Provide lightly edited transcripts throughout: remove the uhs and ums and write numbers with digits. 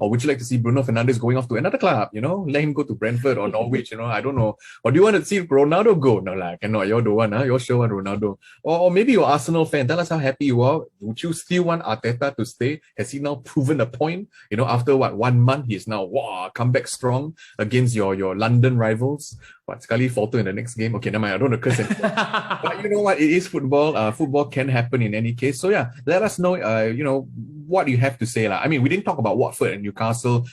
Or would you like to see Bruno Fernandes going off to another club? Let him go to Brentford or Norwich. I don't know. Or do you want to see Ronaldo go? No, cannot. You don't want. You sure want Ronaldo? Or maybe you're Arsenal fan. Tell us how happy you are. Would you still want Arteta to stay? Has he now proven a point? After 1 month, he's now come back strong against your London rivals. Sekali falter in the next game. Okay, never mind. I don't want to curse anymore. But you know what? It is football. Football can happen in any case. So yeah, let us know. What you have to say. I mean, we didn't talk about Watford and Newcastle.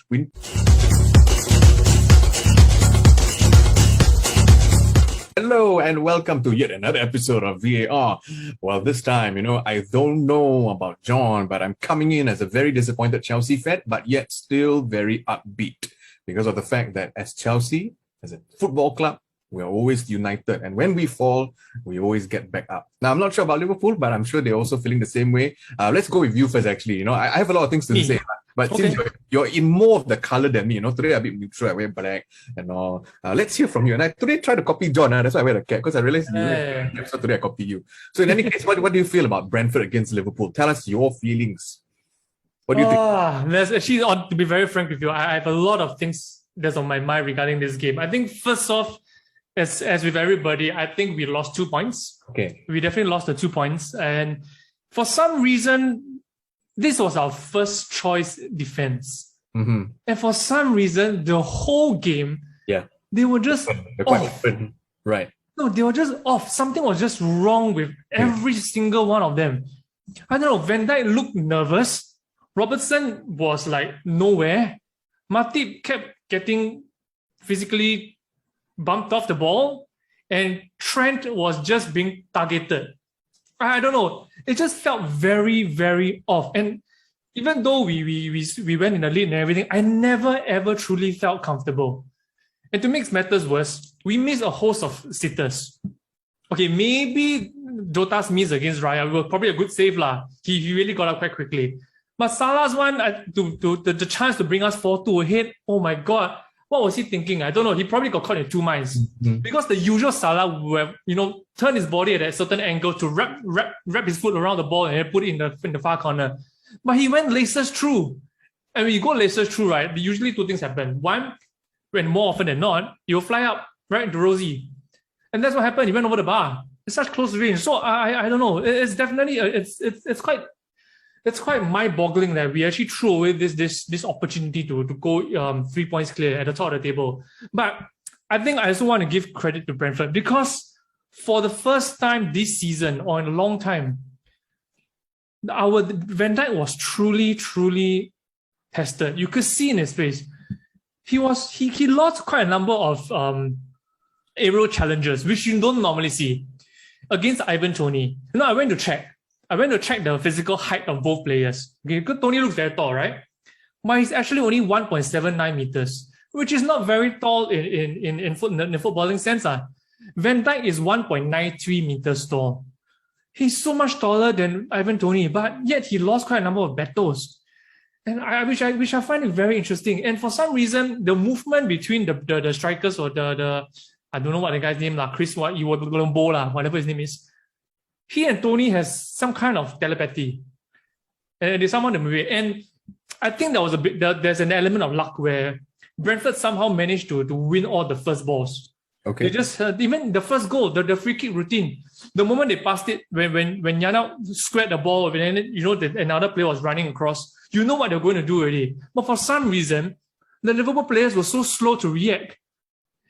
Hello and welcome to yet another episode of VAR. Well, this time, I don't know about John, but I'm coming in as a very disappointed Chelsea fan, but yet still very upbeat because of the fact that as Chelsea, as a football club, we're always united. And when we fall, we always get back up. Now, I'm not sure about Liverpool, but I'm sure they're also feeling the same way. Let's go with you first, actually. I have a lot of things to say. But okay, since you're in more of the color than me, today I'm a bit neutral, I wear black and all. Let's hear from you. And I today tried to copy John, that's why I wear the cap, because I realized so today I copy you. So in any case, what do you feel about Brentford against Liverpool? Tell us your feelings. What do you think? There's actually, to be very frank with you, I have a lot of things that's on my mind regarding this game. I think first off, as with everybody, I think we lost 2 points. Okay. We definitely lost the 2 points. And for some reason, this was our first choice defense. Mm-hmm. And for some reason, the whole game, they were just off. Right. No, they were just off. Something was just wrong with every single one of them. I don't know. Van Dijk looked nervous. Robertson was like nowhere. Matip kept getting physically bumped off the ball, and Trent was just being targeted. I don't know. It just felt very, very off. And even though we went in the lead and everything, I never ever truly felt comfortable. And to make matters worse, we missed a host of sitters. Okay, maybe Jota's miss against Raya was probably a good save lah. He really got up quite quickly. But Salah's one, the chance to bring us 4-2 ahead, oh my God. What was he thinking? I don't know. He probably got caught in two minds. Mm-hmm. Because the usual Salah would have, turn his body at a certain angle to wrap his foot around the ball and put it in the far corner. But he went laces through. And when you go laces through, right, usually two things happen. One, when more often than not, you'll fly up right into Rosie. And that's what happened. He went over the bar. It's such close range. So I don't know. It's definitely it's quite mind-boggling that we actually threw away this opportunity to go 3 points clear at the top of the table. But I think I also want to give credit to Brentford because for the first time this season or in a long time, our Van Dijk was truly tested. You could see in his face. He lost quite a number of aerial challenges, which you don't normally see against Ivan Toney. I went to check the physical height of both players. Okay, because Tony looks very tall, right? But he's actually only 1.79 meters, which is not very tall in the footballing sense. Van Dijk is 1.93 meters tall. He's so much taller than Ivan Toney, but yet he lost quite a number of battles. And which I find it very interesting. And for some reason, the movement between the strikers or the I don't know what the guy's name lah, Chris whatever his name is. He and Tony has some kind of telepathy. And they somehow movie. And I think there's an element of luck where Brentford somehow managed to win all the first balls. Okay. They just even the first goal, the free kick routine. The moment they passed it, when Yana squared the ball, and then another player was running across, you know what they're going to do already. But for some reason, the Liverpool players were so slow to react.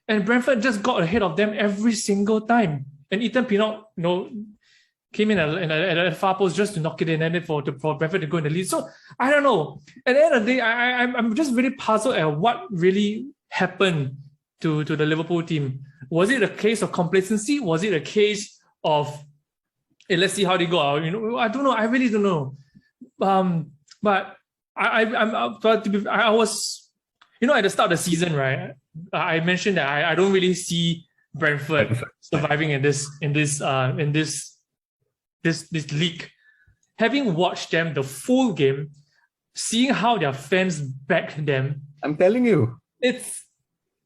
And Brentford just got ahead of them every single time. And Ethan Pinnock, came in at a far post just to knock it in and then for Brentford to go in the lead. So I don't know. At the end of the day, I'm just really puzzled at what really happened to the Liverpool team. Was it a case of complacency? Was it a case of, hey, let's see how they go out? I don't know. I really don't know. But I was, at the start of the season, right? I mentioned that I don't really see Brentford surviving in this league. Having watched them the full game, seeing how their fans backed them, I'm telling you,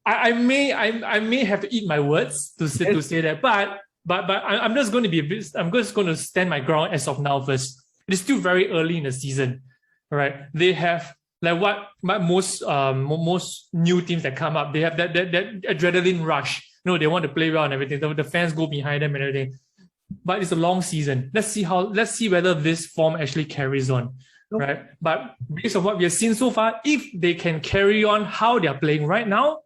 I may have to eat my words to say that, but I'm just going to stand my ground as of now. First, it is still very early in the season, right? They have like what most new teams that come up, they have that adrenaline rush. They want to play well and everything. The fans go behind them and everything. But it's a long season. Let's see whether this form actually carries on. Right. But based on what we have seen so far, if they can carry on how they're playing right now,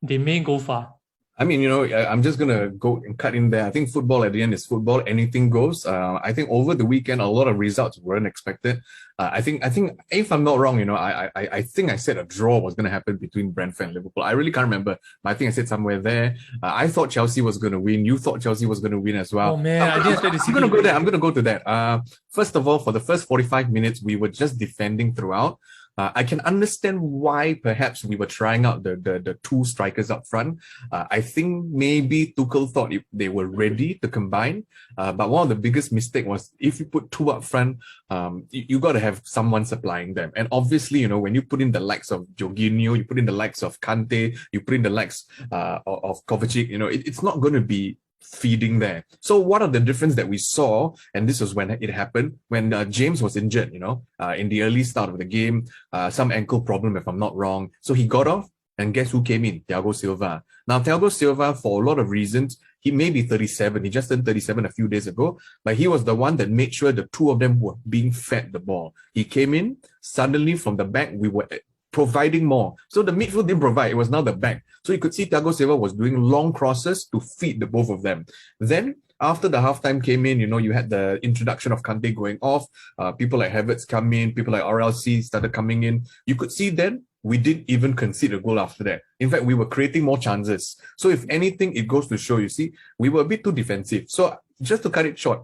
they may go far. I mean, I'm just going to go and cut in there. I think football at the end is football. Anything goes. I think over the weekend, a lot of results weren't expected. I think if I'm not wrong, I think I said a draw was going to happen between Brentford and Liverpool. I really can't remember, but I think I said somewhere there. I thought Chelsea was going to win. You thought Chelsea was going to win as well. Oh man, I didn't expect to see. I'm going to go there. I'm going to go to that. First of all, for the first 45 minutes, we were just defending throughout. I can understand why perhaps we were trying out the two strikers up front. I think maybe Tuchel thought they were ready to combine. But one of the biggest mistake was if you put two up front, you got to have someone supplying them. And obviously, when you put in the likes of Jorginho, you put in the likes of Kante, you put in the likes of Kovacic, it's not going to be feeding there. So what are the difference that we saw? And this was when it happened, when James was injured, in the early start of the game, some ankle problem, if I'm not wrong. So he got off, and guess who came in? Thiago Silva. Now, Thiago Silva, for a lot of reasons, he may be 37. He just turned 37 a few days ago, but he was the one that made sure the two of them were being fed the ball. He came in, suddenly from the back, we were providing more. So the midfield didn't provide, it was now the back. So you could see Thiago Silva was doing long crosses to feed the both of them. Then after the halftime came in, you had the introduction of Kante going off. People like Havertz come in, people like RLC started coming in. You could see then we didn't even concede a goal after that. In fact, we were creating more chances. So if anything, it goes to show, we were a bit too defensive. So just to cut it short,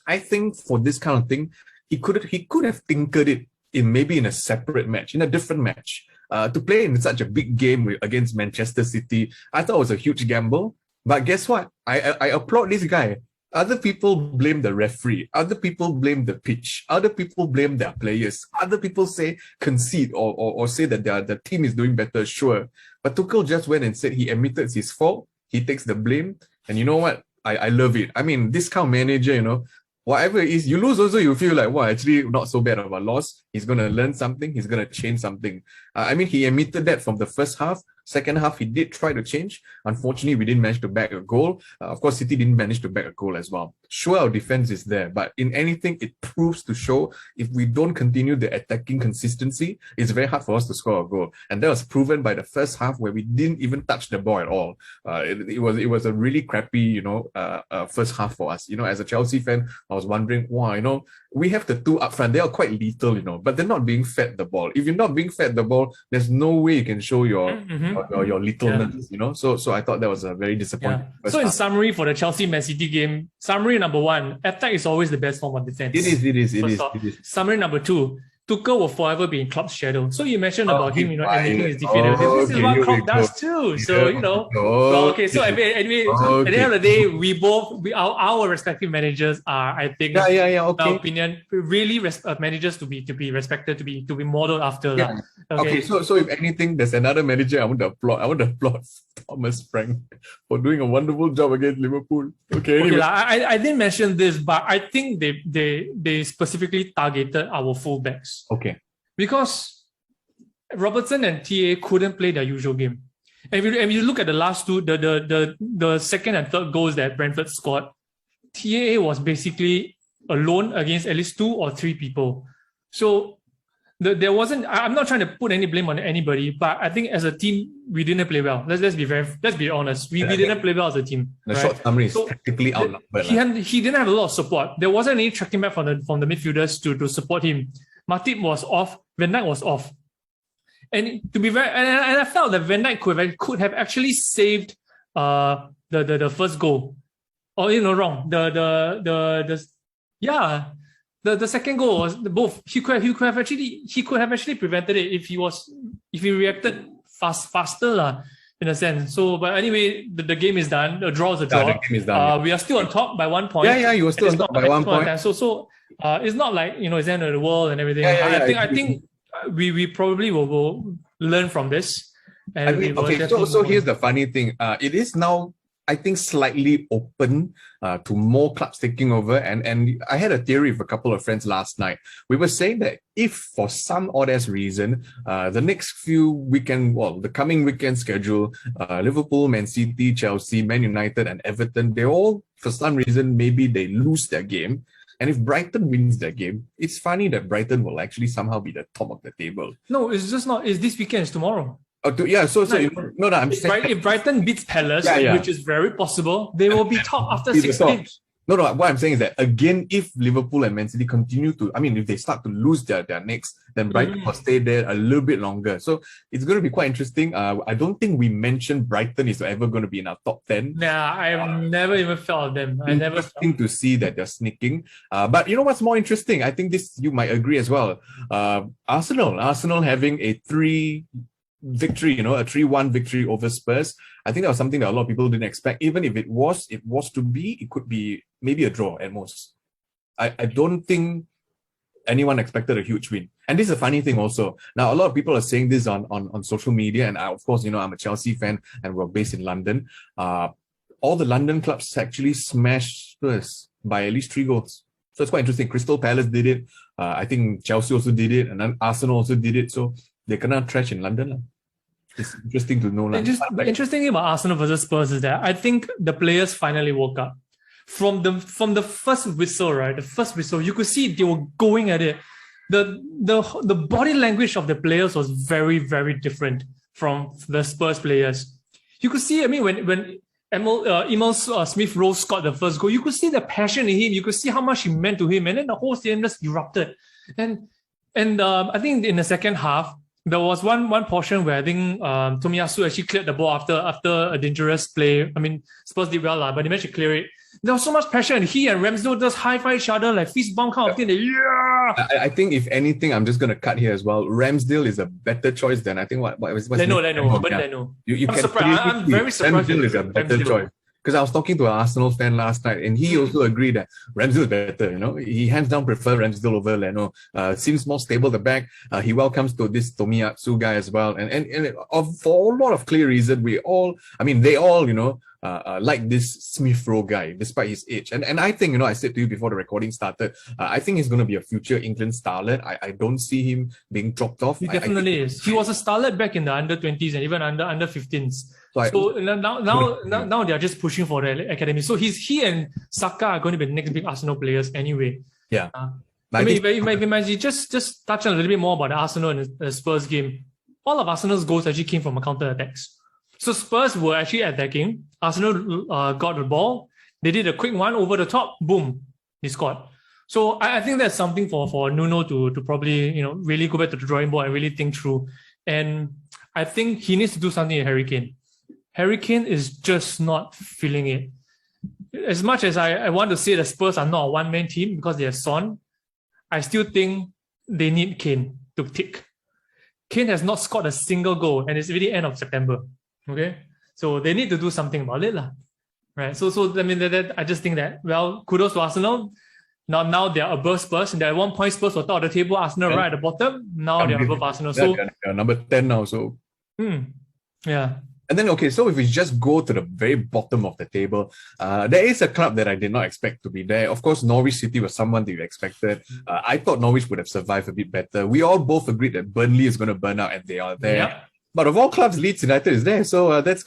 I think for this kind of thing, he could have tinkered it maybe in a separate match, in a different match. To play in such a big game against Manchester City, I thought it was a huge gamble. But guess what? I applaud this guy. Other people blame the referee. Other people blame the pitch. Other people blame their players. Other people say concede or say that the team is doing better, sure. But Tuchel just went and said he admitted his fault. He takes the blame. And you know what? I love it. I mean, this kind of manager, whatever it is, you lose also, you feel like, wow, actually not so bad of a loss. He's going to learn something. He's going to change something. He admitted that from the first half. Second half, he did try to change. Unfortunately, we didn't manage to back a goal. Of course, City didn't manage to back a goal as well. Sure, our defense is there, but in anything, it proves to show if we don't continue the attacking consistency, it's very hard for us to score a goal. And that was proven by the first half where we didn't even touch the ball at all. It was a really crappy, first half for us. As a Chelsea fan, I was wondering, wow, we have the two up front. They are quite lethal, but they're not being fed the ball. If you're not being fed the ball, there's no way you can show your littleness, So I thought that was a very disappointing. Yeah. So in summary for the Chelsea-Man City game, summary number one, attack is always the best form of defense. It is. Summary number two, Tuchel will forever be in Klopp's shadow. So you mentioned about him, admitting his defeat. This is what Klopp does too. So, So anyway, at the end of the day, our respective managers are, I think, in my opinion, really managers to be respected, to be modeled after. Yeah. Okay. So if anything, there's another manager I want to applaud Thomas Frank for doing a wonderful job against Liverpool. Okay. Anyway. I didn't mention this, but I think they specifically targeted our fullbacks. Okay. Because Robertson and TA couldn't play their usual game. And if you look at the last two, the second and third goals that Brentford scored, TA was basically alone against at least two or three people. So there wasn't. I'm not trying to put any blame on anybody, but I think as a team we didn't play well. Let's be honest. We didn't play well as a team. The short summary is practically outnumbered. He didn't have a lot of support. There wasn't any tracking back from the midfielders to support him. Matip was off. Van Dijk was off. And to be very, and I felt that Van Dijk could have actually saved the first goal. Or wrong. The second goal was both. He could have actually prevented it if he reacted faster in a sense. So, but anyway, the game is done. The draw is a draw. The game is done. We are still on top by 1 point. You were still on top by 1 point. So it's not like it's the end of the world and everything. I think we probably will learn from this. And so here's the funny thing. It is now I think, slightly open to more clubs taking over. And I had a theory with a couple of friends last night. We were saying that if for some odd ass reason, the next the coming weekend schedule, Liverpool, Man City, Chelsea, Man United, and Everton, they all, for some reason, maybe they lose their game. And if Brighton wins their game, it's funny that Brighton will actually somehow be the top of the table. No, it's just not. It's this weekend. It's tomorrow. I'm saying if Brighton beats Palace, which is very possible, they will be top after 6 games. No, what I'm saying is that, again, if Liverpool and Man City continue to, if they start to lose their next, then Brighton will stay there a little bit longer. So it's going to be quite interesting. I don't think we mentioned Brighton is ever going to be in our top 10. Nah, I've never even felt of them. Interesting to see that they're sneaking. But you know what's more interesting? I think this, you might agree as well. Arsenal having a 3-1 victory over Spurs. I think that was something that a lot of people didn't expect. Even if it was to be, it could be maybe a draw at most. I don't think anyone expected a huge win. And this is a funny thing also. Now, a lot of people are saying this on social media, and of course, I'm a Chelsea fan and we're based in London. All the London clubs actually smashed Spurs by at least 3 goals. So it's quite interesting. Crystal Palace did it. I think Chelsea also did it, and then Arsenal also did it. So they cannot trash in London. It's interesting to know. The interesting thing about Arsenal versus Spurs is that I think the players finally woke up. From the first whistle, right? The first whistle, you could see they were going at it. The body language of the players was very, very different from the Spurs players. You could see, when Emil Smith-Rowe scored the first goal, you could see the passion in him. You could see how much he meant to him, and then the whole stadium just erupted. And I think in the second half, there was one portion where I think Tomiyasu actually cleared the ball after a dangerous play. Spurs did well, but they managed to clear it. There was so much passion, and he and Ramsdale just high-five each other, like fist bump kind of thing. I think, if anything, I'm just going to cut here as well. Ramsdale is a better choice than, I think, Leno. I'm surprised. I'm very surprised. Ramsdale is a better choice. Because I was talking to an Arsenal fan last night, and he also agreed that Ramsdale is better. He hands down prefer Ramsdale over Leno. Seems more stable at the back. He welcomes to this Tomiyasu guy as well, and for a lot of clear reason, they all like this Smith-Rowe guy, despite his age. And I think, I said to you before the recording started, I think he's going to be a future England starlet. I don't see him being dropped off. He definitely is. He was a starlet back in the under-20s and even under 15s. Now they are just pushing for the academy. So he and Saka are going to be the next big Arsenal players anyway. Yeah. If you just touch on a little bit more about the Arsenal and the Spurs game, all of Arsenal's goals actually came from counter-attacks. So Spurs were actually attacking. Arsenal got the ball. They did a quick one over the top. Boom, they scored. So I think that's something for Nuno to probably really go back to the drawing board and really think through. And I think he needs to do something with Harry Kane. Harry Kane is just not feeling it. As much as I want to say the Spurs are not a one-man team because they have Son, I still think they need Kane to tick. Kane has not scored a single goal, and it's already end of September. Okay, so they need to do something about it, right? So I just think that, well, kudos to Arsenal. Now they are above Spurs, and they're at 1 point. Spurs were top of the table. Arsenal right at the bottom. Now they're above Arsenal. So they're number 10 now. So yeah. And then, okay, so if we just go to the very bottom of the table, there is a club that I did not expect to be there. Of course, Norwich City was someone that you expected. I thought Norwich would have survived a bit better. We all both agreed that Burnley is going to burn out, and they are there. Yep. But of all clubs, Leeds United is there. So that's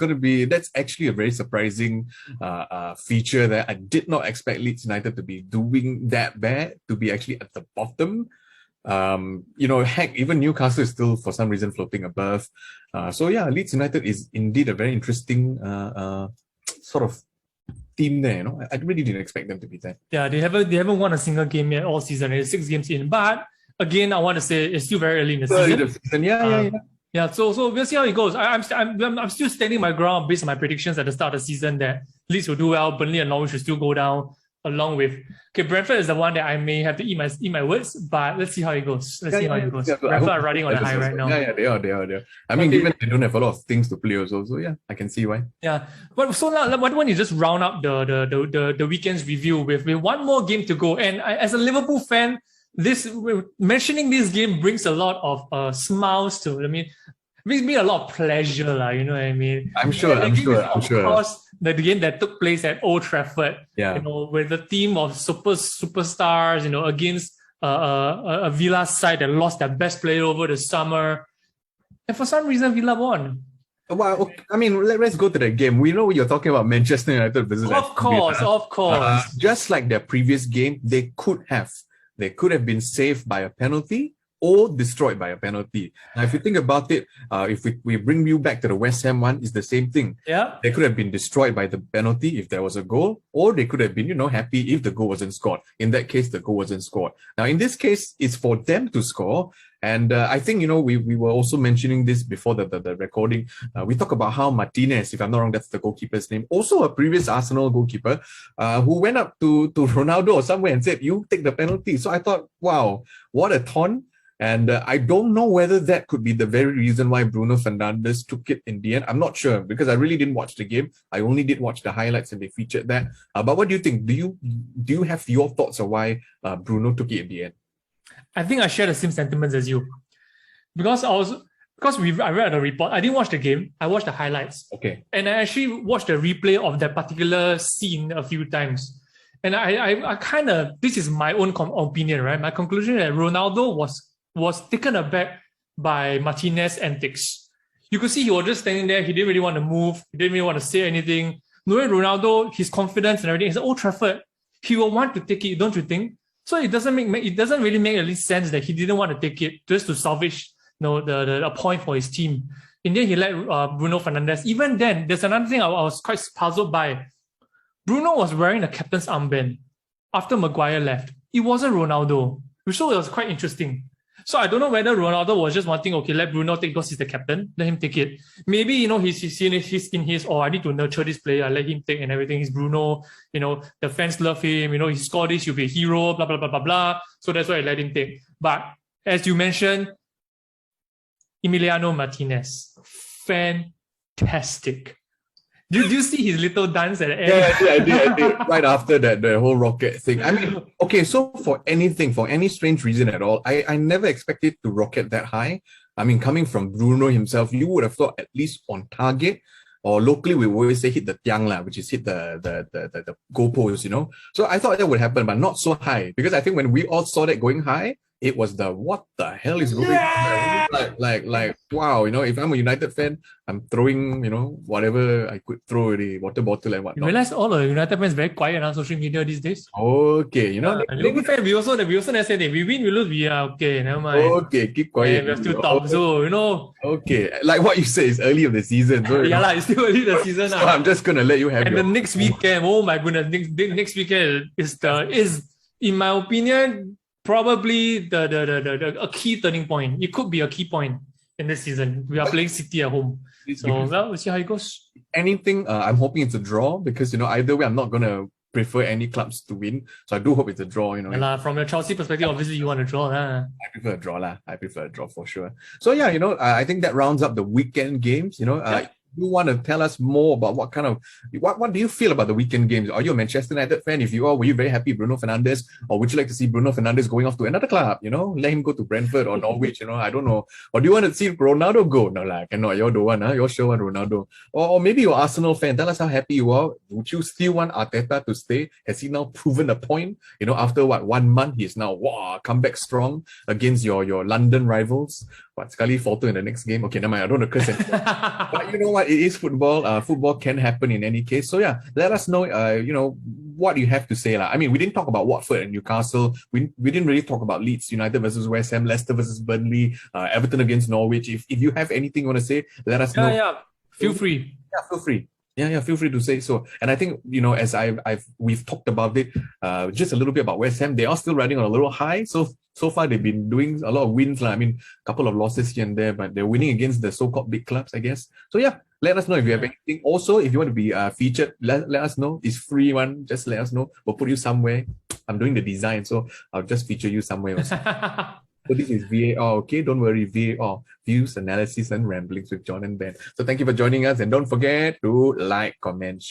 actually a very surprising feature that I did not expect Leeds United to be doing that bad, to be actually at the bottom. Heck, even Newcastle is still for some reason floating above. So yeah, Leeds United is indeed a very interesting sort of team there. I really didn't expect them to be there. Yeah, they haven't won a single game yet all season. It's 6 games in, but again, I want to say it's still very early in the season. Yeah. So we'll see how it goes. I'm still standing my ground based on my predictions at the start of the season that Leeds will do well, Burnley and Norwich will still go down. Along with Brentford is the one that I may have to eat my words, but let's see how it goes. Brentford are riding on a high right now. Yeah, they are. Given they don't have a lot of things to play also, so yeah, I can see why. Yeah, but so now why don't you just round up the weekend's review with one more game to go? And as a Liverpool fan, mentioning this game brings a lot of smiles to. Brings me a lot of pleasure, you know what I mean? I'm sure. And the I'm game is, sure. I'm of sure. course, the game that took place at Old Trafford, Yeah. with the team of superstars, against a Villa side that lost their best player over the summer. And for some reason, Villa won. Well, okay, I mean, let's go to the game. We know you're talking about Manchester United versus Of Aston course, Villa. of course. Just like their previous game, they could have been saved by a penalty or destroyed by a penalty. Now, if you think about it, if we bring you back to the West Ham one, it's the same thing. Yeah. They could have been destroyed by the penalty if there was a goal, or they could have been, happy if the goal wasn't scored. In that case, the goal wasn't scored. Now, in this case, it's for them to score. And I think, we were also mentioning this before the recording. We talk about how Martinez, if I'm not wrong, that's the goalkeeper's name, also a previous Arsenal goalkeeper, who went up to Ronaldo or somewhere and said, "You take the penalty." So I thought, wow, what a taunt. And I don't know whether that could be the very reason why Bruno Fernandes took it in the end. I'm not sure because I really didn't watch the game. I only did watch the highlights and they featured that. But what do you think? Do you have your thoughts on why Bruno took it in the end? I think I share the same sentiments as you. Because I read the report. I didn't watch the game. I watched the highlights. Okay. And I actually watched the replay of that particular scene a few times. And I kind of, this is my own opinion, right? My conclusion that Ronaldo was taken aback by Martinez's antics. You could see he was just standing there. He didn't really want to move. He didn't really want to say anything. Knowing Ronaldo, his confidence and everything, it's Old Trafford. He will want to take it, don't you think? So it doesn't really make any sense that he didn't want to take it just to salvage a point for his team. In the end, he let Bruno Fernandes. Even then, there's another thing I was quite puzzled by. Bruno was wearing the captain's armband after Maguire left. It wasn't Ronaldo, which so it was quite interesting. So I don't know whether Ronaldo was just wanting, okay, let Bruno take because he's the captain, let him take it. Maybe, he's in his, I need to nurture this player, let him take and everything. He's Bruno, the fans love him, he scored this, he'll be a hero, blah, blah, blah, blah, blah. So that's why I let him take. But as you mentioned, Emiliano Martinez, fantastic. Do you see his little dance at the end? Yeah, I did. Right after that, the whole rocket thing. I mean, okay, so for any strange reason at all, I never expected to rocket that high. I mean, coming from Bruno himself, you would have thought at least on target, or locally we always say hit the tiang lah, which is hit the goalpost, So I thought that would happen, but not so high, because I think when we all saw that going high, it was what the hell is going on? Like, wow, if I'm a United fan, I'm throwing, whatever I could throw, the water bottle and whatnot. You realize all the United fans very quiet on social media these days? Okay, Liverpool fan, we also never say that we win, we lose, we are okay, never mind. Okay, keep quiet. We're still top, so, Okay, like what you say, it's early of the season. So, it's still early the season. So I'm just going to let you have And the next weekend, oh my goodness, next weekend is, in my opinion, probably a key turning point. It could be a key point in this season. We are playing City at home. So, we'll see how it goes. Anything, I'm hoping it's a draw because, either way, I'm not going to prefer any clubs to win. So I do hope it's a draw, From your Chelsea perspective, obviously you want to draw. I prefer a draw lah. I prefer a draw for sure. So yeah, I think that rounds up the weekend games, You want to tell us more about what do you feel about the weekend games? Are you a Manchester United fan? If you are, were you very happy Bruno Fernandes, or would you like to see Bruno Fernandes going off to another club? Let him go to Brentford or Norwich. I don't know. Or do you want to see Ronaldo go? No, cannot. You don't want, you sure want Ronaldo. Or maybe you're Arsenal fan. Tell us how happy you are. Would you still want Arteta to stay? Has he now proven a point? After 1 month, he's now come back strong against your London rivals. But Scully falter in the next game. Okay, never mind. I don't want to curse anymore. But you know what? It is football. Football can happen in any case. So yeah, let us know. What you have to say lah. I mean, we didn't talk about Watford and Newcastle. We didn't really talk about Leeds United versus West Ham, Leicester versus Burnley, Everton against Norwich. If you have anything you want to say, let us know. Yeah. Feel free. Yeah, feel free. Yeah, feel free to say so. And I think, as we've talked about it, just a little bit about West Ham, they are still riding on a little high. So far they've been doing a lot of wins. I mean, a couple of losses here and there, but they're winning against the so-called big clubs, I guess. So yeah, let us know if you have anything. Also, if you want to be featured, let us know. It's free one. Just let us know. We'll put you somewhere. I'm doing the design, so I'll just feature you somewhere else. So this is VAR, okay? Don't worry, VAR. Views, analysis, and ramblings with John and Ben. So thank you for joining us. And don't forget to like, comment,